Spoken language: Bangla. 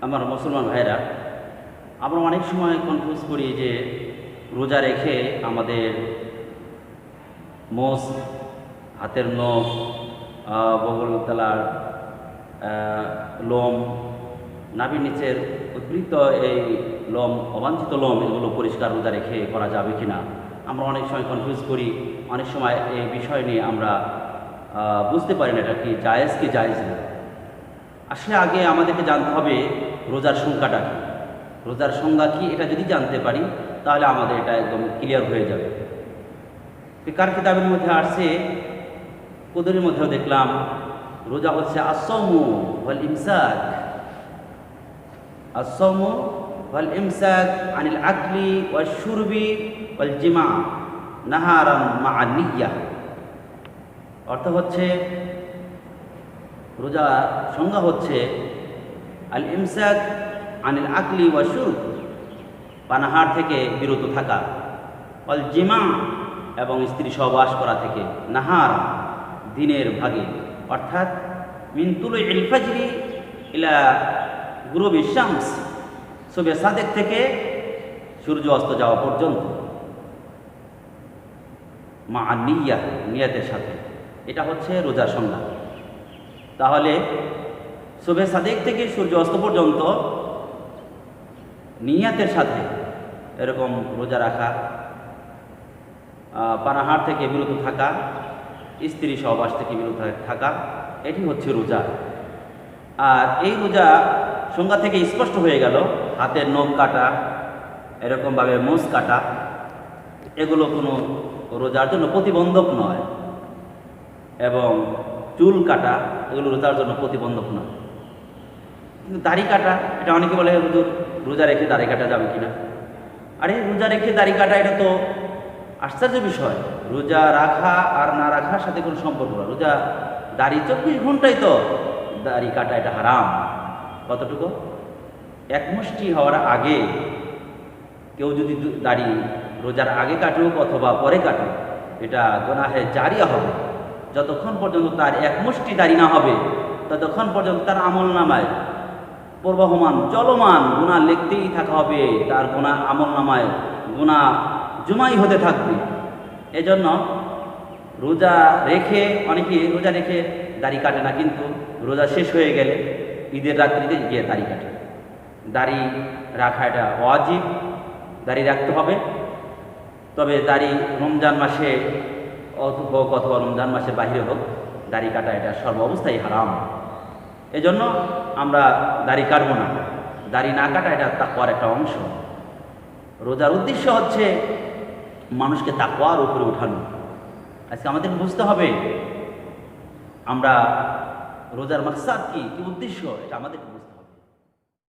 আমার মুসলমান ভাইরা, আমরা অনেক সময় কনফিউজ করি যে রোজা রেখে আমাদের মোষ, হাতের নখ, বগল তলার লোম, নাভির নিচের উদ্বৃত্ত এই লোম, অবাঞ্ছিত লোম, এগুলো পরিষ্কার রোজা রেখে করা যাবে কি না। আমরা অনেক সময় কনফিউজ করি, অনেক সময় এই বিষয় নিয়ে আমরা বুঝতে পারি না এটা কি জায়েজ কি জায়েজ না। আসলে আগে আমাদেরকে জানতে হবে রোজার সংখ্যাটা কী, রোজার সংজ্ঞা কী, এটা যদি জানতে পারি তাহলে আমাদের এটা একদম ক্লিয়ার হয়ে যাবে। ফিকার কিতাবের মধ্যে আসছে, কুদুরের মধ্যেও দেখলাম রোজা হচ্ছে আসসাওমু ওয়াল ইমসাক, আসসাওমু ওয়াল ইমসাক আনিল আকলি ওয়াশ শুরবি ওয়াল জিমা নাহারান মা'আ নিয়্যাহ। অর্থ হচ্ছে রোজা সংজ্ঞা হচ্ছে আল ইমসাক আনিল আকলি ওয়া শুরব, পানাহার থেকে বিরত থাকা, ওয়াল জিমা এবং স্ত্রী সহবাস করা থেকে, নাহার দিনের ভাগে, অর্থাৎ মিন তুলুইল ফাজরি ইলা গুরুবি শামস, সুবে সাদেক থেকে সূর্য অস্ত যাওয়া পর্যন্ত, মা নিয়্যাহ, নিয়তের সাথে। এটা হচ্ছে রোজার সংজ্ঞা। তাহলে সুবে সাদেক থেকে সূর্য অস্ত পর্যন্ত নিয়তের সাথে এরকম রোজা রাখা, পানাহার থেকে বিরত থাকা, স্ত্রী সহবাস থেকে বিরত থাকা, এটি হচ্ছে রোজা। আর এই রোজা সংজ্ঞা থেকে স্পষ্ট হয়ে গেল হাতের নখ কাটা, এরকমভাবে মোষ কাটা, এগুলো কোনো রোজার জন্য প্রতিবন্ধক নয়, এবং চুল কাটা এগুলো রোজার জন্য প্রতিবন্ধক নয়। কিন্তু দাড়ি কাটা, এটা অনেকে বলে হুজুর রোজা রেখে দাড়ি কাটা যাবে কিনা। আরে রোজা রেখে দাড়ি কাটা এটা তো আশ্চর্য বিষয়। রোজা রাখা আর না রাখার সাথে কোনো সম্পর্ক না। রোজা দাড়ি 24 ঘন্টাই তো দাড়ি কাটা, এটা হারাম। কতটুকু? এক মুষ্টি হওয়ার আগে কেউ যদি দাড়ি রোজার আগে কাটুক অথবা পরে কাটুক, এটা গুনাহে জারিয়া হবে। যতক্ষণ পর্যন্ত তার এক মুষ্টি দাড়ি না হবে ততক্ষণ পর্যন্ত তার আমল নামায় প্রবাহমান চলমান গুনাহ লিখতেই থাকা হবে। তার গুনাহ আমল নামায় গুনাহ জমাই হতে থাকবে। এজন্য রোজা রেখে, অনেকে রোজা রেখে দাড়ি কাটে না, কিন্তু রোজা শেষ হয়ে গেলে ঈদের রাত্রিতে গিয়ে দাড়ি কাটে। দাড়ি রাখা এটা ওয়াজিব, দাড়ি রাখতে হবে। তবে দাড়ি রমজান মাসে হোক অথবা রমজান মাসের বাহিরে হোক, দাড়ি কাটা এটা সর্ব অবস্থায় হারাম। এজন্য আমরা দাড়ি কাটবো না। দাড়ি না কাটা এটা তাকওয়ার একটা অংশ। রোজার উদ্দেশ্য হচ্ছে মানুষকে তাকওয়ার উপরে উঠানো। আজকে আমাদের বুঝতে হবে আমরা রোজার মাকসাদ কি, কি উদ্দেশ্য, এটা আমাদের বুঝতে হবে।